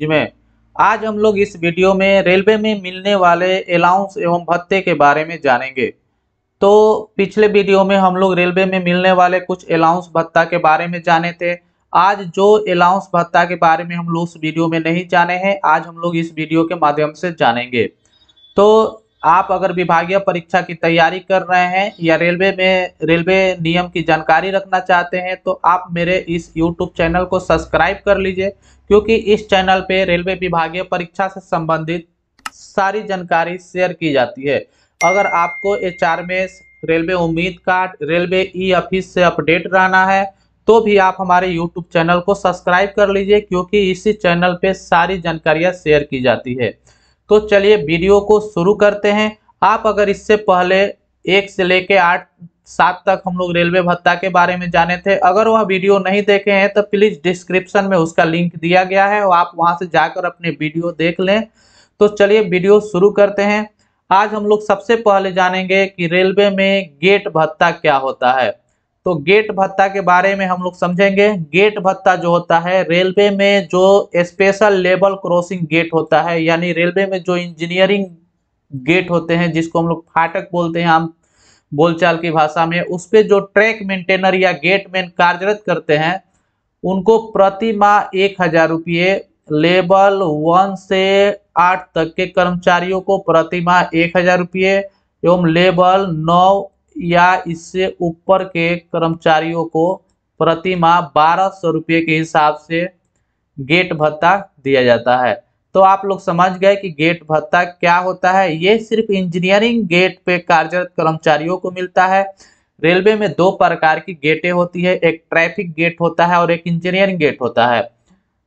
में आज हम लोग इस वीडियो में रेलवे में मिलने वाले अलाउंस एवं भत्ते के बारे में जानेंगे। तो पिछले वीडियो में हम लोग रेलवे में मिलने वाले कुछ अलाउंस भत्ता के बारे में जाने थे। आज जो अलाउंस भत्ता के बारे में हम लोग उस वीडियो में नहीं जाने हैं, आज हम लोग इस वीडियो के माध्यम से जानेंगे। तो आप अगर विभागीय परीक्षा की तैयारी कर रहे हैं या रेलवे में रेलवे नियम की जानकारी रखना चाहते हैं तो आप मेरे इस यूट्यूब चैनल को सब्सक्राइब कर लीजिए, क्योंकि इस चैनल पे रेलवे विभागीय परीक्षा से संबंधित सारी जानकारी शेयर की जाती है। अगर आपको एचआरएमएस, रेलवे उम्मीद कार्ड, रेलवे ई ऑफिस से अपडेट रहना है तो भी आप हमारे यूट्यूब चैनल को सब्सक्राइब कर लीजिए, क्योंकि इसी चैनल पे सारी जानकारियां शेयर की जाती है। तो चलिए वीडियो को शुरू करते हैं। आप अगर इससे पहले 1 से लेके 8 7 तक हम लोग रेलवे भत्ता के बारे में जाने थे, अगर वह वीडियो नहीं देखे हैं तो प्लीज डिस्क्रिप्शन में उसका लिंक दिया गया है और आप वहां से जाकर अपने वीडियो देख लें। तो चलिए वीडियो शुरू करते हैं। आज हम लोग सबसे पहले जानेंगे कि रेलवे में गेट भत्ता क्या होता है। तो गेट भत्ता के बारे में हम लोग समझेंगे। गेट भत्ता जो होता है, रेलवे में जो स्पेशल लेवल क्रॉसिंग गेट होता है, यानी रेलवे में जो इंजीनियरिंग गेट होते हैं जिसको हम लोग फाटक बोलते हैं आम बोलचाल की भाषा में, उस पे जो ट्रैक मेंटेनर या गेट मैन कार्यरत करते हैं उनको प्रति माह 1,000 रुपये, लेवल 1 से 8 तक के कर्मचारियों को प्रति माह 1,000 रुपये एवं लेवल 9 या इससे ऊपर के कर्मचारियों को प्रति माह 1,200 रुपये के हिसाब से गेट भत्ता दिया जाता है। तो आप लोग समझ गए कि गेट भत्ता क्या होता है। ये सिर्फ इंजीनियरिंग गेट पे कार्यरत कर्मचारियों को मिलता है। रेलवे में 2 प्रकार की गेटें होती है, एक ट्रैफिक गेट होता है और एक इंजीनियरिंग गेट होता है।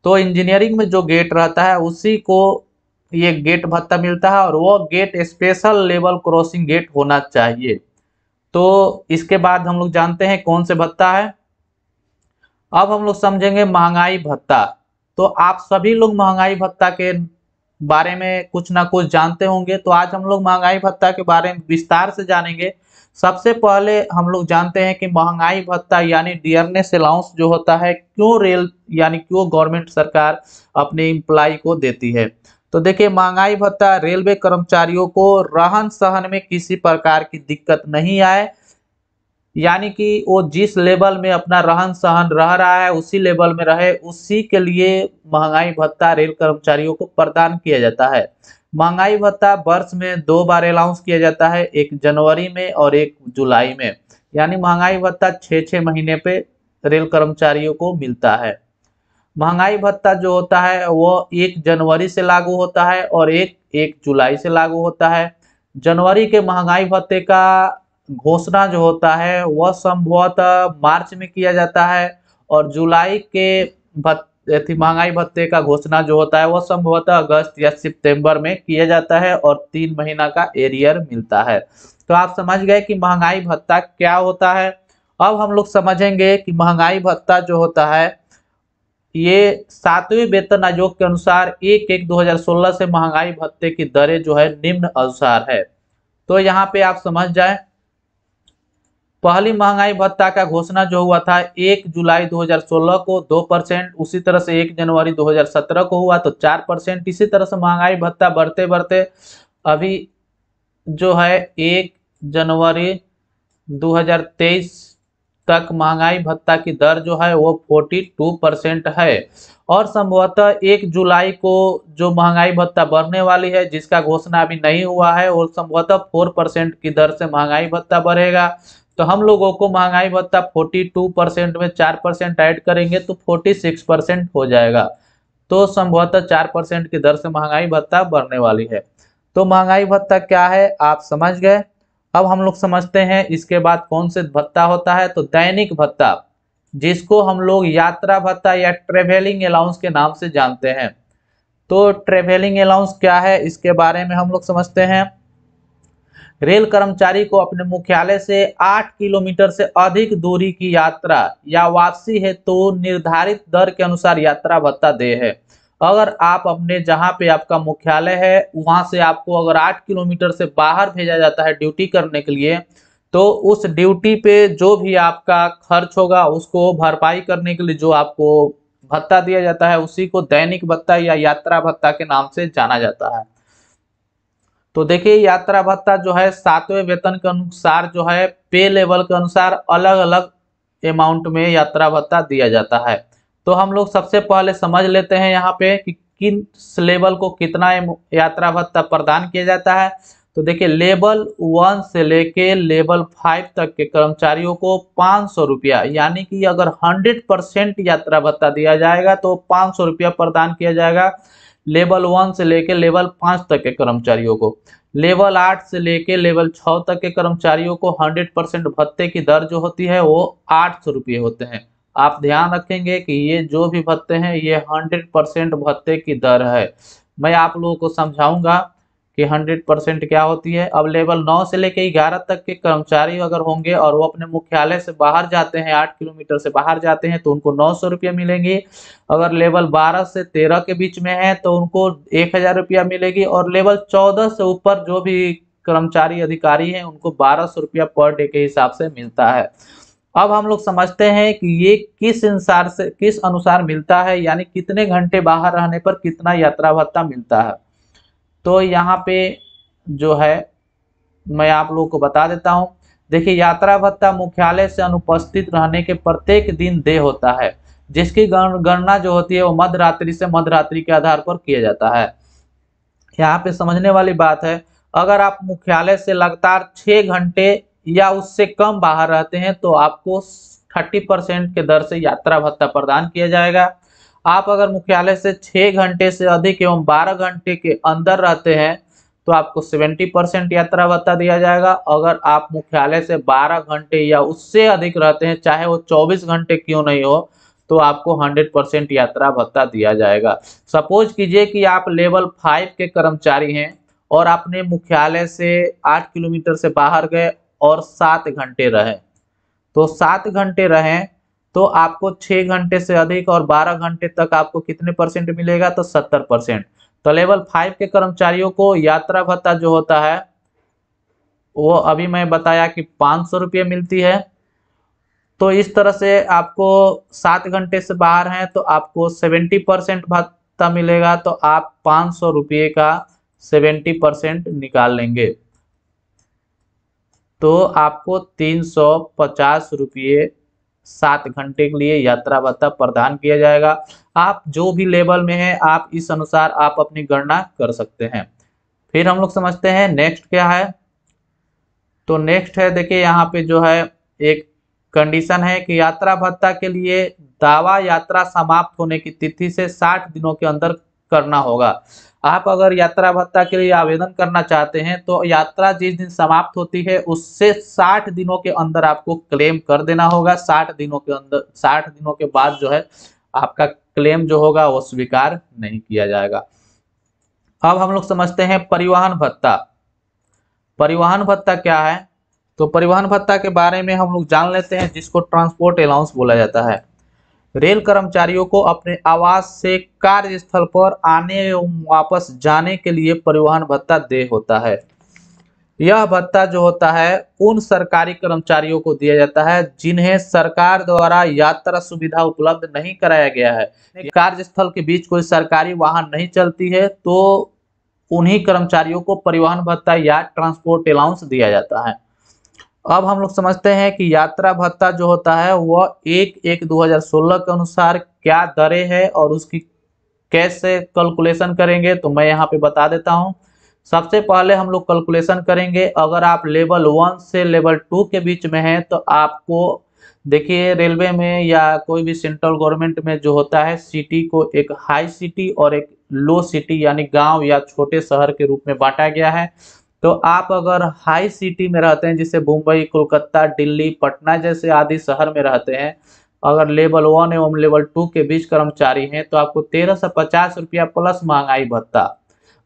तो इंजीनियरिंग में जो गेट रहता है उसी को ये गेट भत्ता मिलता है और वो gate special level crossing gate होना चाहिए। तो इसके बाद हम लोग जानते हैं कौन से भत्ता है। अब हम लोग समझेंगे महंगाई भत्ता। तो आप सभी लोग महंगाई भत्ता के बारे में कुछ ना कुछ जानते होंगे, तो आज हम लोग महंगाई भत्ता के बारे में विस्तार से जानेंगे। सबसे पहले हम लोग जानते हैं कि महंगाई भत्ता यानी डियरनेस अलाउंस जो होता है, क्यों रेल यानी क्यों गवर्नमेंट सरकार अपने एम्प्लॉय को देती है। तो देखिए, महंगाई भत्ता रेलवे कर्मचारियों को रहन सहन में किसी प्रकार की दिक्कत नहीं आए, यानी कि वो जिस लेवल में अपना रहन सहन रह रहा है उसी लेवल में रहे, उसी के लिए महंगाई भत्ता रेल कर्मचारियों को प्रदान किया जाता है। महंगाई भत्ता वर्ष में 2 बार अलाउंस किया जाता है, एक जनवरी में और एक जुलाई में। यानी महंगाई भत्ता 6-6 महीने पे रेल कर्मचारियों को मिलता है। महंगाई भत्ता जो होता है वो 1 जनवरी से लागू होता है और 1 जुलाई से लागू होता है। जनवरी के महंगाई भत्ते का घोषणा जो होता है वह संभवतः मार्च में किया जाता है और जुलाई के महंगाई भत्ते का घोषणा जो होता है वह संभवतः अगस्त या सितंबर में किया जाता है और 3 महीना का एरियर मिलता है। तो आप समझ गए कि महंगाई भत्ता क्या होता है। अब हम लोग समझेंगे कि महंगाई भत्ता जो होता है ये 7वें वेतन आयोग के अनुसार 1/1/2016 से महंगाई भत्ते की दरें जो है निम्न अनुसार है। तो यहाँ पे आप समझ जाए, पहली महंगाई भत्ता का घोषणा जो हुआ था 1 जुलाई 2016 को 2%, उसी तरह से 1 जनवरी 2017 को हुआ तो 4%। इसी तरह से महंगाई भत्ता बढ़ते बढ़ते अभी जो है 1 जनवरी 2023 तक महंगाई भत्ता की दर जो है वो 42% है और संभवतः 1 जुलाई को जो महंगाई भत्ता बढ़ने वाली है जिसका घोषणा अभी नहीं हुआ है और संभवतः 4% की दर से महंगाई भत्ता बढ़ेगा। तो हम लोगों को महंगाई भत्ता 42% में 4% ऐड करेंगे तो 46% हो जाएगा। तो संभवतः 4% की दर से महंगाई भत्ता बढ़ने वाली है। तो महंगाई भत्ता क्या है आप समझ गए। अब हम लोग समझते हैं इसके बाद कौन से भत्ता होता है। तो दैनिक भत्ता, जिसको हम लोग यात्रा भत्ता या ट्रेवलिंग अलाउंस के नाम से जानते हैं। तो ट्रेवलिंग अलाउंस क्या है इसके बारे में हम लोग समझते हैं। रेल कर्मचारी को अपने मुख्यालय से 8 किलोमीटर से अधिक दूरी की यात्रा या वापसी है तो निर्धारित दर के अनुसार यात्रा भत्ता दे है। अगर आप अपने जहां पे आपका मुख्यालय है वहां से आपको अगर 8 किलोमीटर से बाहर भेजा जाता है ड्यूटी करने के लिए, तो उस ड्यूटी पे जो भी आपका खर्च होगा उसको भरपाई करने के लिए जो आपको भत्ता दिया जाता है उसी को दैनिक भत्ता या यात्रा भत्ता के नाम से जाना जाता है। तो देखिए यात्रा भत्ता जो है 7वें वेतन के अनुसार जो है पे लेवल के अनुसार अलग अलग अमाउंट में यात्रा भत्ता दिया जाता है। तो हम लोग सबसे पहले समझ लेते हैं यहाँ पे कि किन लेवल को कितना यात्रा भत्ता प्रदान किया जाता है। तो देखिए लेवल 1 से लेके लेवल 5 तक के कर्मचारियों को 500 रुपया, यानी कि अगर 100% यात्रा भत्ता दिया जाएगा तो 500 रुपया प्रदान किया जाएगा लेवल 1 से लेके लेवल 5 तक के कर्मचारियों को। लेवल 8 से लेके लेवल 6 तक के कर्मचारियों को 100% भत्ते की दर जो होती है वो 800 रुपये होते हैं। आप ध्यान रखेंगे कि ये जो भी भत्ते हैं ये 100% भत्ते की दर है। मैं आप लोगों को समझाऊंगा कि 100% क्या होती है। अब लेवल 9 से लेके 11 तक के कर्मचारी अगर होंगे और वो अपने मुख्यालय से बाहर जाते हैं, 8 किलोमीटर से बाहर जाते हैं, तो उनको 900 रुपया मिलेंगे। अगर लेवल 12 से 13 के बीच में है तो उनको 1000 रुपया मिलेगी। और लेवल 14 से ऊपर जो भी कर्मचारी अधिकारी हैं उनको 1200 रुपया पर डे के हिसाब से मिलता है। अब हम लोग समझते हैं कि ये किस अनुसार मिलता है, यानी कितने घंटे बाहर रहने पर कितना यात्रा भत्ता मिलता है। तो यहाँ पे जो है मैं आप लोगों को बता देता हूँ। देखिए यात्रा भत्ता मुख्यालय से अनुपस्थित रहने के प्रत्येक दिन देय होता है, जिसकी गणना जो होती है वो मध्यरात्रि से मध्यरात्रि के आधार पर किया जाता है। यहाँ पे समझने वाली बात है, अगर आप मुख्यालय से लगातार 6 घंटे या उससे कम बाहर रहते हैं तो आपको 30% के दर से यात्रा भत्ता प्रदान किया जाएगा। आप अगर मुख्यालय से 6 घंटे से अधिक एवं 12 घंटे के अंदर रहते हैं तो आपको 70% यात्रा भत्ता दिया जाएगा। अगर आप मुख्यालय से 12 घंटे या उससे अधिक रहते हैं, चाहे वो 24 घंटे क्यों नहीं हो, तो आपको 100% यात्रा भत्ता दिया जाएगा। सपोज कीजिए कि आप लेवल 5 के कर्मचारी हैं और आपने मुख्यालय से 8 किलोमीटर से बाहर गए और 7 घंटे रहे, तो 7 घंटे रहें तो आपको 6 घंटे से अधिक और 12 घंटे तक आपको कितने परसेंट मिलेगा, तो 70%। तो लेवल 5 के कर्मचारियों को यात्रा भत्ता जो होता है वो अभी मैं बताया कि 500 रुपये मिलती है। तो इस तरह से आपको 7 घंटे से बाहर हैं तो आपको 70% भत्ता मिलेगा, तो आप 500 रुपये का 70% निकाल लेंगे तो आपको 350 रुपये 7 घंटे के लिए यात्रा भत्ता प्रदान किया जाएगा। आप जो भी लेवल में है आप इस अनुसार आप अपनी गणना कर सकते हैं। फिर हम लोग समझते हैं नेक्स्ट क्या है। तो नेक्स्ट है, देखिए यहाँ पे जो है एक कंडीशन है कि यात्रा भत्ता के लिए दावा यात्रा समाप्त होने की तिथि से 60 दिनों के अंदर करना होगा। आप अगर यात्रा भत्ता के लिए आवेदन करना चाहते हैं तो यात्रा जिस दिन समाप्त होती है उससे 60 दिनों के अंदर आपको क्लेम कर देना होगा। 60 दिनों के अंदर, 60 दिनों के बाद जो है आपका क्लेम जो होगा वो स्वीकार नहीं किया जाएगा। अब हम लोग समझते हैं परिवहन भत्ता। परिवहन भत्ता क्या है, तो परिवहन भत्ता के बारे में हम लोग जान लेते हैं, जिसको ट्रांसपोर्ट अलाउंस बोला जाता है। रेल कर्मचारियों को अपने आवास से कार्यस्थल पर आने एवं वापस जाने के लिए परिवहन भत्ता देय होता है। यह भत्ता जो होता है उन सरकारी कर्मचारियों को दिया जाता है जिन्हें सरकार द्वारा यात्रा सुविधा उपलब्ध नहीं कराया गया है। कार्यस्थल के बीच कोई सरकारी वाहन नहीं चलती है तो उन्हीं कर्मचारियों को परिवहन भत्ता या ट्रांसपोर्ट अलाउंस दिया जाता है। अब हम लोग समझते हैं कि यात्रा भत्ता जो होता है वह 1/1/2016 के अनुसार क्या दरें है और उसकी कैसे कैलकुलेशन करेंगे, तो मैं यहाँ पे बता देता हूँ। सबसे पहले हम लोग कैलकुलेशन करेंगे, अगर आप लेवल 1 से लेवल 2 के बीच में हैं तो आपको देखिए रेलवे में या कोई भी सेंट्रल गवर्नमेंट में जो होता है सिटी को एक हाई सिटी और एक लो सिटी यानी गांव या छोटे शहर के रूप में बांटा गया है। तो आप अगर हाई सिटी में रहते हैं जैसे मुंबई, कोलकाता, दिल्ली, पटना जैसे आदि शहर में रहते हैं, अगर लेवल 1 एवं लेवल 2 के बीच कर्मचारी हैं तो आपको 1350 रुपया प्लस महंगाई भत्ता।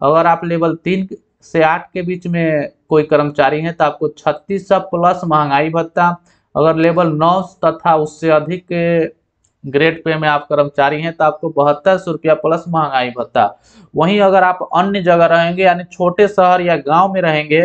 अगर आप लेवल 3 से 8 के बीच में कोई कर्मचारी हैं तो आपको 3600 प्लस महंगाई भत्ता। अगर लेवल 9 तथा उससे अधिक के ग्रेड पे में आप कर्मचारी हैं तो आपको 7200 रुपया प्लस महंगाई भत्ता। वहीं अगर आप अन्य जगह रहेंगे यानी छोटे शहर या गांव में रहेंगे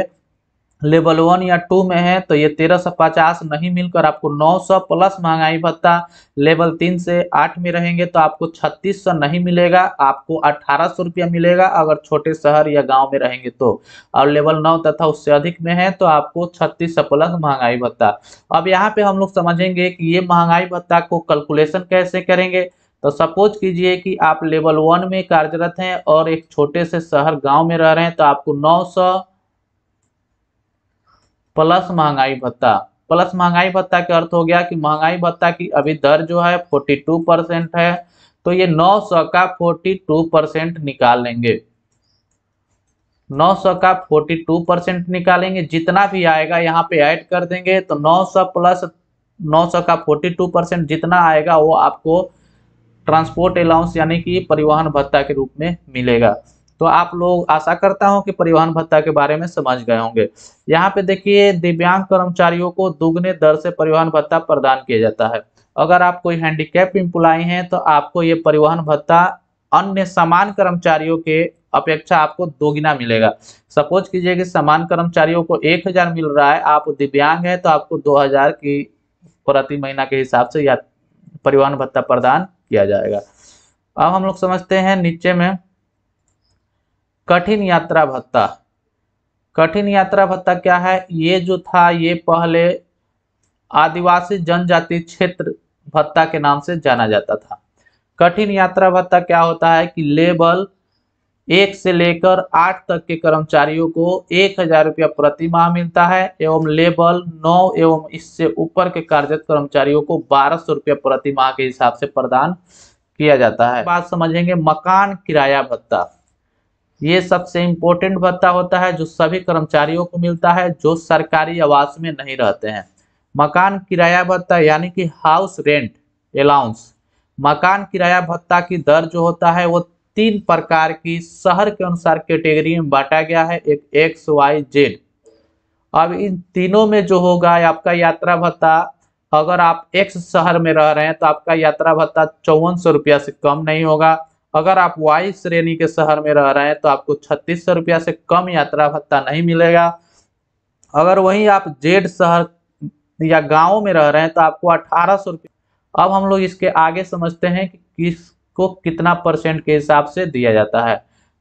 लेवल 1 या 2 में है तो ये 1350 नहीं मिलकर आपको 900 प्लस महंगाई भत्ता। लेवल 3 से 8 में रहेंगे तो आपको 3600 नहीं मिलेगा, आपको 1800 रुपया मिलेगा अगर छोटे शहर या गांव में रहेंगे तो। और लेवल 9 तथा उससे अधिक में है तो आपको 3600 प्लस महंगाई भत्ता। अब यहाँ पे हम लोग समझेंगे कि ये महंगाई भत्ता को कैलकुलेशन कैसे करेंगे। तो सपोज कीजिए कि आप लेवल 1 में कार्यरत हैं और एक छोटे से शहर गांव में रह रहे हैं तो आपको 900 प्लस महंगाई भत्ता। प्लस महंगाई भत्ता का अर्थ हो गया कि महंगाई भत्ता की अभी दर जो है 42% है, तो ये 900 का 42% निकाल लेंगे। 900 का 42% निकालेंगे, जितना भी आएगा यहाँ पे ऐड कर देंगे तो 900 प्लस 900 का 42% जितना आएगा वो आपको ट्रांसपोर्ट अलाउंस यानी कि परिवहन भत्ता के रूप में मिलेगा। तो आप लोग, आशा करता हूं कि परिवहन भत्ता के बारे में समझ गए होंगे। यहाँ पे देखिए, दिव्यांग कर्मचारियों को दुगने दर से परिवहन भत्ता प्रदान किया जाता है। अगर आप कोई हैंडीकैप एम्प्लॉय हैं तो आपको ये परिवहन भत्ता अन्य समान कर्मचारियों के अपेक्षा आपको दोगुना मिलेगा। सपोज कीजिए कि समान कर्मचारियों को 1000 मिल रहा है, आप दिव्यांग है तो आपको 2000 की प्रति महीना के हिसाब से या परिवहन भत्ता प्रदान किया जाएगा। अब हम लोग समझते हैं नीचे में कठिन यात्रा भत्ता। कठिन यात्रा भत्ता क्या है? ये जो था ये पहले आदिवासी जनजाति क्षेत्र भत्ता के नाम से जाना जाता था। कठिन यात्रा भत्ता क्या होता है कि लेवल 1 से लेकर 8 तक के कर्मचारियों को 1000 रुपया प्रति माह मिलता है एवं लेवल 9 एवं इससे ऊपर के कार्यरत कर्मचारियों को 1200 रुपया प्रति माह के हिसाब से प्रदान किया जाता है। बात समझेंगे मकान किराया भत्ता। ये सबसे इम्पोर्टेंट भत्ता होता है जो सभी कर्मचारियों को मिलता है जो सरकारी आवास में नहीं रहते हैं। मकान किराया भत्ता यानी कि हाउस रेंट अलाउंस। मकान किराया भत्ता की दर जो होता है वो 3 प्रकार की शहर के अनुसार कैटेगरी में बांटा गया है, एक एक्स वाई जेड। अब इन तीनों में जो होगा आपका यात्रा भत्ता, अगर आप एक्स शहर में रह रहे हैं तो आपका यात्रा भत्ता 5400 रुपया से कम नहीं होगा। अगर आप वाई श्रेणी के शहर में रह रहे हैं तो आपको 3600 रुपया से कम यात्रा भत्ता नहीं मिलेगा। अगर वहीं आप जेड शहर या गांव में रह रहे हैं तो आपको 1800 रुपया। अब हम लोग इसके आगे समझते हैं कि किसको कितना परसेंट के हिसाब से दिया जाता है।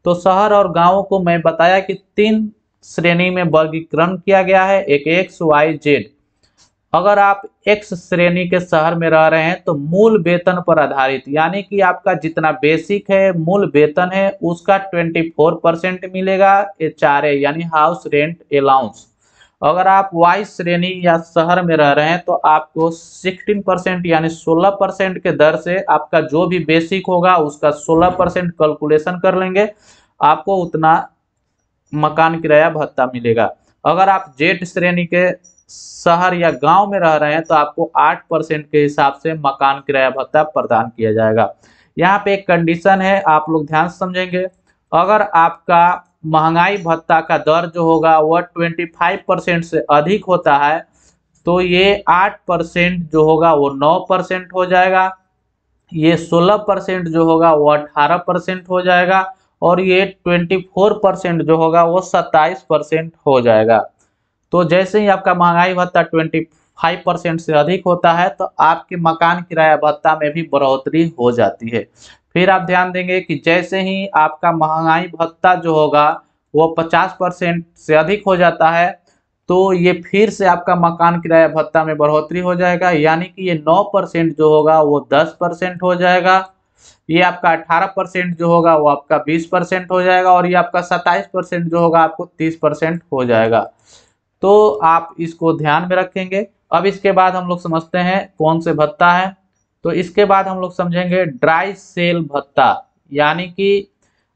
तो शहर और गांवों को मैं बताया कि 3 श्रेणी में वर्गीकरण किया गया है, एक एक्स वाई जेड। अगर आप एक्स श्रेणी के शहर में रह रहे हैं तो मूल वेतन पर आधारित यानी कि आपका जितना बेसिक है मूल वेतन है उसका 24% मिलेगा एचआरए यानी हाउस रेंट अलाउंस। अगर आप वाई श्रेणी या शहर में रह रहे हैं तो आपको 16% यानी 16% के दर से आपका जो भी बेसिक होगा उसका 16% कैलकुलेशन कर लेंगे, आपको उतना मकान किराया भत्ता मिलेगा। अगर आप जेड श्रेणी के शहर या गांव में रह रहे हैं तो आपको 8% के हिसाब से मकान किराया भत्ता प्रदान किया जाएगा। यहाँ पे एक कंडीशन है, आप लोग ध्यान से समझेंगे। अगर आपका महंगाई भत्ता का दर जो होगा वह 25% से अधिक होता है तो ये 8% जो होगा वो 9% हो जाएगा, ये 16% जो होगा वो 18% हो जाएगा और ये 24% जो होगा वो 27% हो जाएगा। तो जैसे ही आपका महंगाई भत्ता 25% से अधिक होता है तो आपके मकान किराया भत्ता में भी बढ़ोतरी हो जाती है। फिर आप ध्यान देंगे कि जैसे ही आपका महंगाई भत्ता जो होगा वो 50% से अधिक हो जाता है तो ये फिर से आपका मकान किराया भत्ता में बढ़ोतरी हो जाएगा, यानी कि ये 9% जो होगा वो 10% हो जाएगा, ये आपका 18% जो होगा वो आपका 20% हो जाएगा और ये आपका 27% जो होगा आपको 30% हो जाएगा। तो आप इसको ध्यान में रखेंगे। अब इसके बाद हम लोग समझते हैं कौन से भत्ता है। तो इसके बाद हम लोग समझेंगे ड्राई सेल भत्ता, यानी कि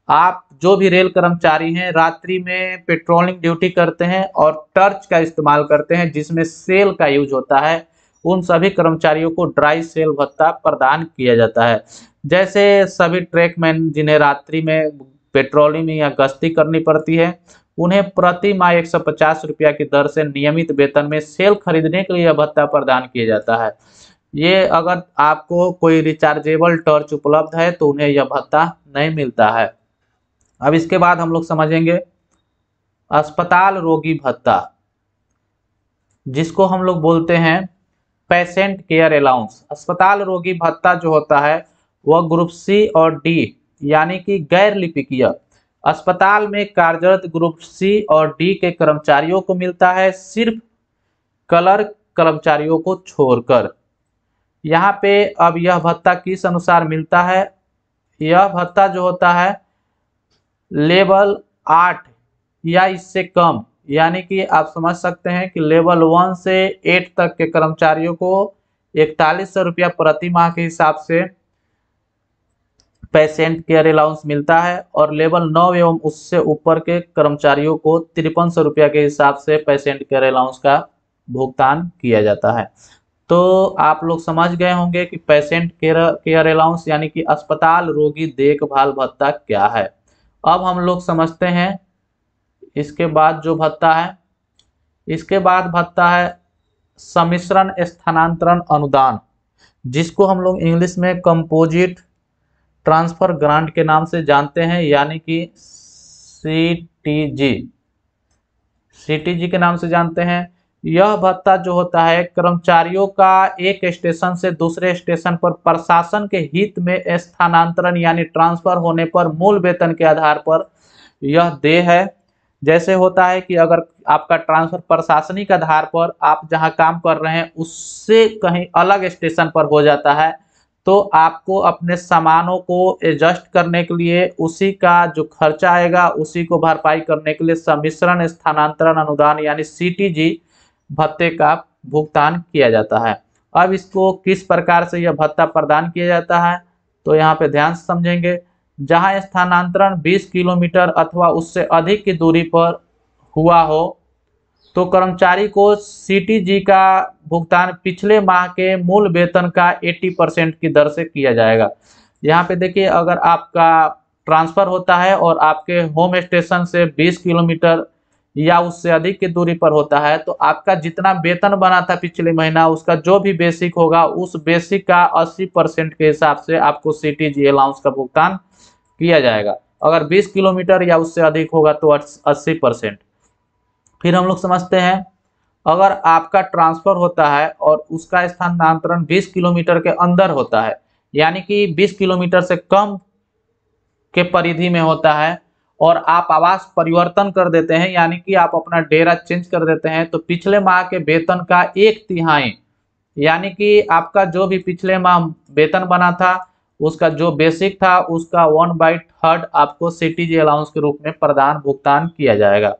आप जो भी रेल कर्मचारी हैं रात्रि में पेट्रोलिंग ड्यूटी करते हैं और टर्च का इस्तेमाल करते हैं जिसमें सेल का यूज होता है, उन सभी कर्मचारियों को ड्राई सेल भत्ता प्रदान किया जाता है। जैसे सभी ट्रैकमैन जिन्हें रात्रि में पेट्रोलिंग या गश्ती करनी पड़ती है उन्हें प्रति माह 150 रुपया की दर से नियमित वेतन में सेल खरीदने के लिए यह भत्ता प्रदान किया जाता है। ये अगर आपको कोई रिचार्जेबल टॉर्च उपलब्ध है तो उन्हें यह भत्ता नहीं मिलता है। अब इसके बाद हम लोग समझेंगे अस्पताल रोगी भत्ता। जिसको हम लोग बोलते हैं पेशेंट केयर अलाउंस। अस्पताल रोगी भत्ता जो होता है वह ग्रुप सी और डी यानी कि गैर लिपिकीय अस्पताल में कार्यरत ग्रुप सी और डी के कर्मचारियों को मिलता है, सिर्फ क्लर्क कर्मचारियों को छोड़कर। यहाँ पे अब यह भत्ता किस अनुसार मिलता है? यह भत्ता जो होता है लेवल 8 या इससे कम, यानी कि आप समझ सकते हैं कि लेवल 1 से 8 तक के कर्मचारियों को 4100 रुपया प्रति माह के हिसाब से पेशेंट केयर अलाउंस मिलता है, और लेवल 9 एवं उससे ऊपर के कर्मचारियों को 5300 रुपया के हिसाब से पेशेंट केयर अलाउंस का भुगतान किया जाता है। तो आप लोग समझ गए होंगे कि पेशेंट केयर अलाउंस यानी कि अस्पताल रोगी देखभाल भत्ता क्या है। अब हम लोग समझते हैं इसके बाद जो भत्ता है, इसके बाद भत्ता है सम्मिश्रण स्थानांतरण अनुदान, जिसको हम लोग इंग्लिश में कंपोजिट ट्रांसफर ग्रांट के नाम से जानते हैं, यानी कि सीटीजी के नाम से जानते हैं। यह भत्ता जो होता है कर्मचारियों का एक स्टेशन से दूसरे स्टेशन पर प्रशासन के हित में स्थानांतरण यानी ट्रांसफर होने पर मूल वेतन के आधार पर यह देय है। जैसे होता है कि अगर आपका ट्रांसफर प्रशासनिक आधार पर आप जहां काम कर रहे हैं उससे कहीं अलग स्टेशन पर हो जाता है, तो आपको अपने सामानों को एडजस्ट करने के लिए उसी का जो खर्चा आएगा उसी को भरपाई करने के लिए सम्मिश्रण स्थानांतरण अनुदान यानी सीटीजी भत्ते का भुगतान किया जाता है। अब इसको किस प्रकार से यह भत्ता प्रदान किया जाता है, तो यहाँ पे ध्यान से समझेंगे। जहां स्थानांतरण 20 किलोमीटर अथवा उससे अधिक की दूरी पर हुआ हो तो कर्मचारी को सीटीजी का भुगतान पिछले माह के मूल वेतन का 80% की दर से किया जाएगा। यहाँ पे देखिए, अगर आपका ट्रांसफर होता है और आपके होम स्टेशन से 20 किलोमीटर या उससे अधिक की दूरी पर होता है, तो आपका जितना वेतन बना था पिछले महीना उसका जो भी बेसिक होगा उस बेसिक का 80% के हिसाब से आपको सीटीजी अलाउंस का भुगतान किया जाएगा। अगर 20 किलोमीटर या उससे अधिक होगा तो 80%। फिर हम लोग समझते हैं, अगर आपका ट्रांसफर होता है और उसका स्थानांतरण 20 किलोमीटर के अंदर होता है, यानी कि 20 किलोमीटर से कम के परिधि में होता है, और आप आवास परिवर्तन कर देते हैं यानी कि आप अपना डेरा चेंज कर देते हैं, तो पिछले माह के वेतन का 1/3 यानी कि आपका जो भी पिछले माह वेतन बना था उसका जो बेसिक था उसका 1/3 आपको सीटीजी अलाउंस के रूप में प्रदान भुगतान किया जाएगा।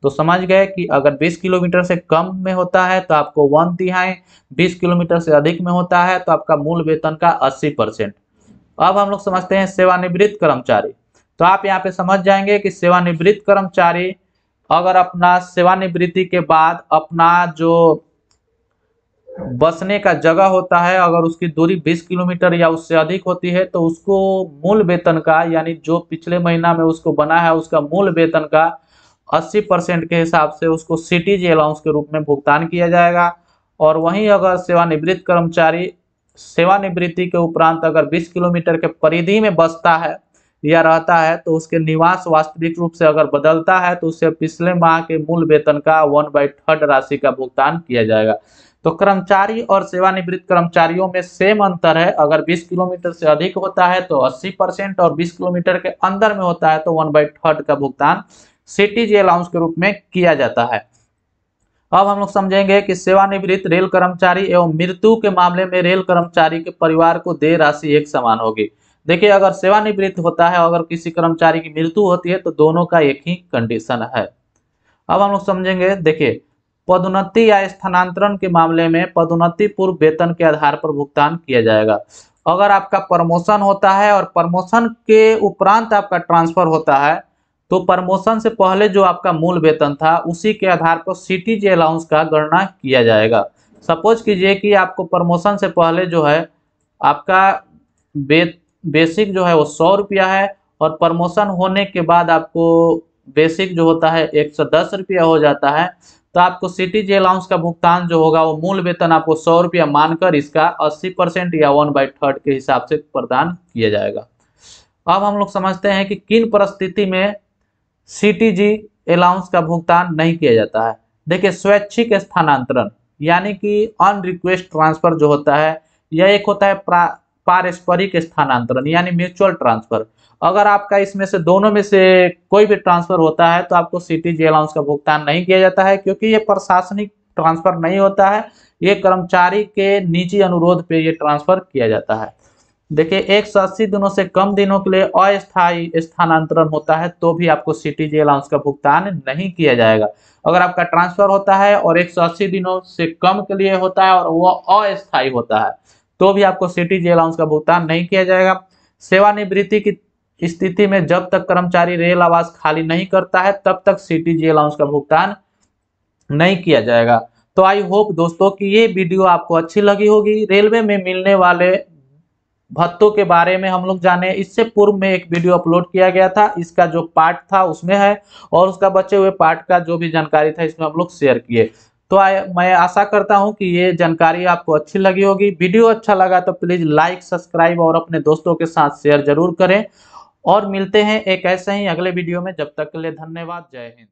तो समझ गए कि अगर 20 किलोमीटर से कम में होता है तो आपको 1/3, 20 किलोमीटर से अधिक में होता है तो आपका मूल वेतन का 80%। अब हम लोग समझते हैं सेवानिवृत्त कर्मचारी। तो आप यहाँ पे समझ जाएंगे कि सेवानिवृत्त कर्मचारी अगर अपना सेवानिवृत्ति के बाद अपना जो बसने का जगह होता है अगर उसकी दूरी 20 किलोमीटर या उससे अधिक होती है तो उसको मूल वेतन का यानी जो पिछले महीना में उसको बना है उसका मूल वेतन का 80% के हिसाब से उसको सीटीजी अलाउंस के रूप में भुगतान किया जाएगा। और वहीं अगर सेवानिवृत्त कर्मचारी सेवानिवृत्ति के उपरांत अगर 20 किलोमीटर के परिधि में बसता है या रहता है तो उसके निवास वास्तविक रूप से अगर बदलता है तो उससे पिछले माह के मूल वेतन का 1/3 राशि का भुगतान किया जाएगा। तो कर्मचारी और सेवानिवृत्त कर्मचारियों में सेम अंतर है, अगर 20 किलोमीटर से अधिक होता है तो 80% और 20 किलोमीटर के अंदर में होता है तो 1/3 का भुगतान सीटीजी अलाउंस के रूप में किया जाता है। अब हम लोग समझेंगे कि सेवानिवृत्त रेल कर्मचारी एवं मृत्यु के मामले में रेल कर्मचारी के परिवार को देय राशि एक समान होगी। देखिए, अगर सेवानिवृत्त होता है अगर किसी कर्मचारी की मृत्यु होती है तो दोनों का एक ही कंडीशन है। अब हम लोग समझेंगे, देखिए पदोन्नति या स्थानांतरण के मामले में पदोन्नति पूर्व वेतन के आधार पर भुगतान किया जाएगा। अगर आपका प्रमोशन होता है और प्रमोशन के उपरांत आपका ट्रांसफर होता है तो प्रमोशन से पहले जो आपका मूल वेतन था उसी के आधार पर सीटीजी अलाउंस का गणना किया जाएगा। सपोज कीजिए कि आपको प्रमोशन से पहले जो है आपका बेसिक जो है वो 100 रुपया है और प्रमोशन होने के बाद आपको बेसिक जो होता है 110 रुपया हो जाता है, तो आपको सीटीजी अलाउंस का भुगतान जो होगा वो मूल वेतन आपको 100 रुपया मानकर इसका 80% या 1/3 के हिसाब से प्रदान किया जाएगा। अब हम लोग समझते हैं कि किन परिस्थिति में सीटीजी अलाउंस का भुगतान नहीं किया जाता है। देखिए स्वैच्छिक स्थानांतरण यानी कि अनरिक्वेस्ट ट्रांसफर जो होता है, यह एक होता है पारस्परिक स्थानांतरण यानी म्यूचुअल ट्रांसफर। अगर आपका इसमें से दोनों में से कोई भी ट्रांसफर होता है तो आपको सीटीजी अलाउंस का भुगतान नहीं किया जाता है, क्योंकि ये प्रशासनिक ट्रांसफर नहीं होता है, ये कर्मचारी के निजी अनुरोध पे ये ट्रांसफर किया जाता है। देखिए 180 दिनों से कम दिनों के लिए अस्थायी स्थानांतरण होता है तो भी आपको सीटीजी अलाउंस का भुगतान नहीं किया जाएगा। अगर आपका ट्रांसफर होता है और 180 दिनों से कम के लिए होता है और वो अस्थायी होता है तो भी आपको सीटीजी अलाउंस का भुगतान नहीं किया जाएगा। सेवानिवृत्ति की स्थिति में जब तक कर्मचारी रेल आवास खाली नहीं करता है तब तक सीटीजी अलाउंस का भुगतान नहीं किया जाएगा। तो आई होप दोस्तों कि ये वीडियो आपको अच्छी लगी होगी। रेलवे में मिलने वाले भत्तों के बारे में हम लोग जाने, इससे पूर्व में एक वीडियो अपलोड किया गया था, इसका जो पार्ट था उसमें है और उसका बचे हुए पार्ट का जो भी जानकारी था इसमें हम लोग शेयर किए। तो मैं आशा करता हूं कि ये जानकारी आपको अच्छी लगी होगी। वीडियो अच्छा लगा तो प्लीज लाइक सब्सक्राइब और अपने दोस्तों के साथ शेयर जरूर करें और मिलते हैं एक ऐसे ही अगले वीडियो में। जब तक के लिए धन्यवाद। जय हिंद।